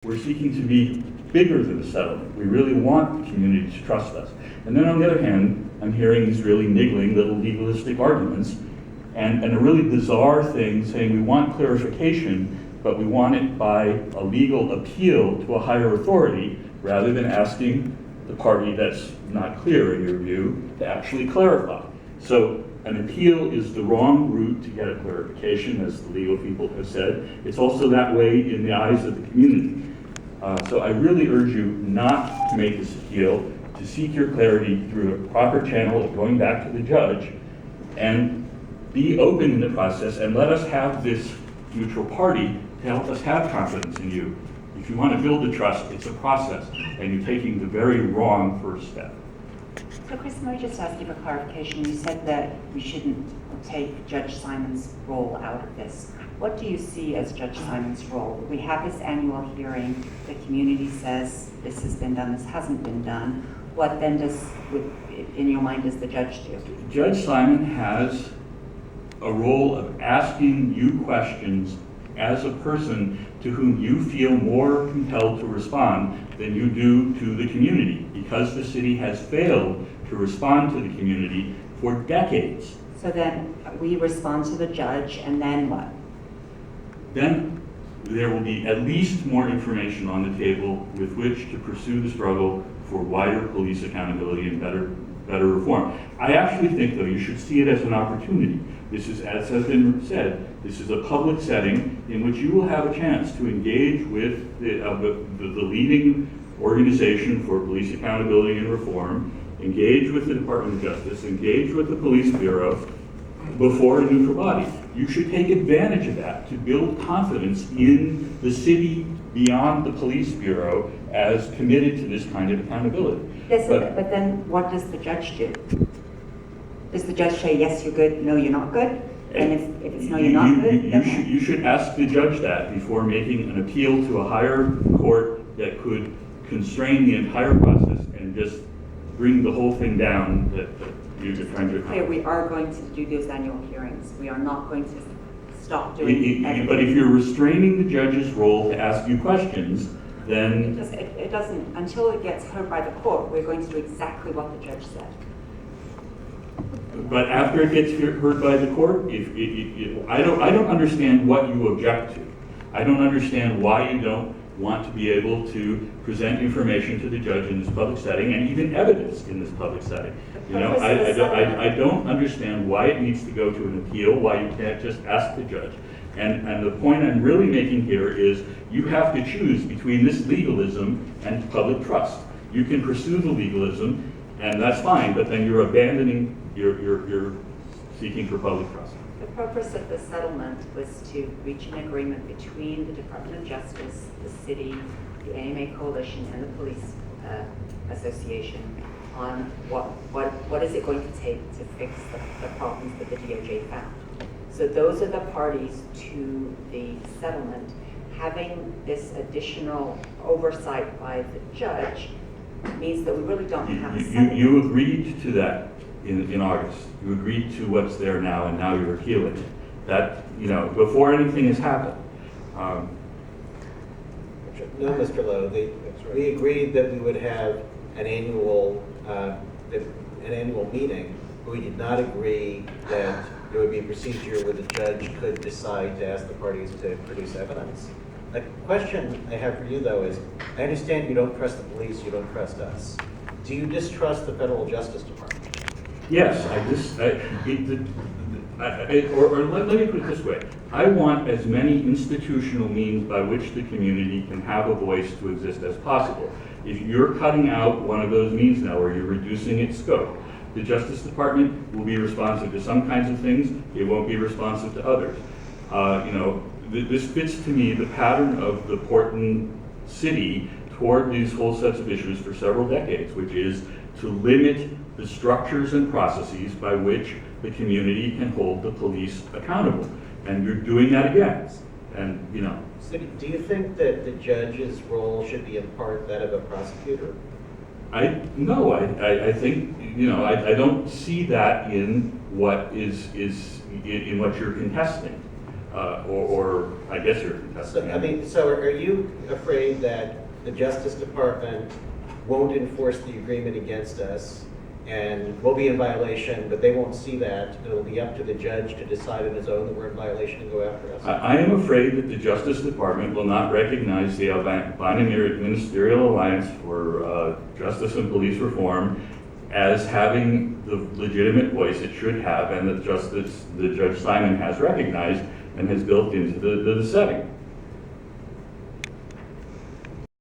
We're seeking to be bigger than the settlement. We really want the community to trust us. And then on the other hand, I'm hearing these really niggling little legalistic arguments and a really bizarre thing saying we want clarification, but we want it by a legal appeal to a higher authority rather than asking the party that's not clear in your view to actually clarify. So an appeal is the wrong route to get a clarification, as the legal people have said. It's also that way in the eyes of the community. So I really urge you not to make this appeal, to seek your clarity through a proper channel of going back to the judge, and be open in the process and let us have this neutral party to help us have confidence in you. If you want to build the trust, it's a process, and you're taking the very wrong first step. So Chris, let me just ask you for clarification. You said that we shouldn't take Judge Simon's role out of this. What do you see as Judge Simon's role? We have this annual hearing. The community says this has been done, this hasn't been done. What then in your mind, does the judge do? Judge Simon has a role of asking you questions as a person to whom you feel more compelled to respond than you do to the community, because the city has failed to respond to the community for decades. So then we respond to the judge, and then what? Then there will be at least more information on the table with which to pursue the struggle for wider police accountability and better reform. I actually think, though, you should see it as an opportunity. This is, as has been said, this is a public setting in which you will have a chance to engage with the leading organization for police accountability and reform, engage with the Department of Justice, engage with the Police Bureau before a neutral body. You should take advantage of that to build confidence in the city beyond the Police Bureau as committed to this kind of accountability. Yes, but then what does the judge do? Does the judge say, yes, you're good, no, you're not good? And if it's no, you're not good? You should ask the judge that before making an appeal to a higher court that could constrain the entire process and just bring the whole thing down that you're trying to accomplish. We are going to do those annual hearings. We are not going to stop doing anything. But if you're restraining the judge's role to ask you questions, then... It doesn't, until it gets heard by the court, we're going to do exactly what the judge said. But after it gets heard by the court, I don't understand what you object to. I don't understand why you don't want to be able to present information to the judge in this public setting, and even evidence in this public setting. I don't understand why it needs to go to an appeal, why you can't just ask the judge. And the point I'm really making here is you have to choose between this legalism and public trust. You can pursue the legalism, and that's fine, but then you're abandoning, you're seeking for public trust. The purpose of the settlement was to reach an agreement between the Department of Justice, the city, the AMA Coalition, and the Police Association on what is it going to take to fix the problems that the DOJ found. So those are the parties to the settlement. Having this additional oversight by the judge means that we really don't have a settlement. You agreed to that in August. You agreed to what's there now, and now you're appealing it. That, before anything has happened. No, Mr. Lowe, we agreed that we would have an annual meeting, but we did not agree that there would be a procedure where the judge could decide to ask the parties to produce evidence. The question I have for you, though, is I understand you don't trust the police, you don't trust us. Do you distrust the Federal Justice Department? Yes, or let me put it this way. I want as many institutional means by which the community can have a voice to exist as possible. If you're cutting out one of those means now, or you're reducing its scope, the Justice Department will be responsive to some kinds of things, it won't be responsive to others. This fits to me the pattern of the Portland city toward these whole sets of issues for several decades, which is to limit the structures and processes by which the community can hold the police accountable. And you're doing that again. And, So do you think that the judge's role should be in part that of a prosecutor? No, I think, I don't see that in what in what you're contesting. or I guess you're So, contesting. I mean, so are you afraid that the Justice Department won't enforce the agreement against us and we'll be in violation, but they won't see that? It'll be up to the judge to decide on his own that we're in violation and go after us? I am afraid that the Justice Department will not recognize the binary ministerial alliance for justice and police reform as having the legitimate voice it should have, and that Judge Simon has recognized and has built into the setting.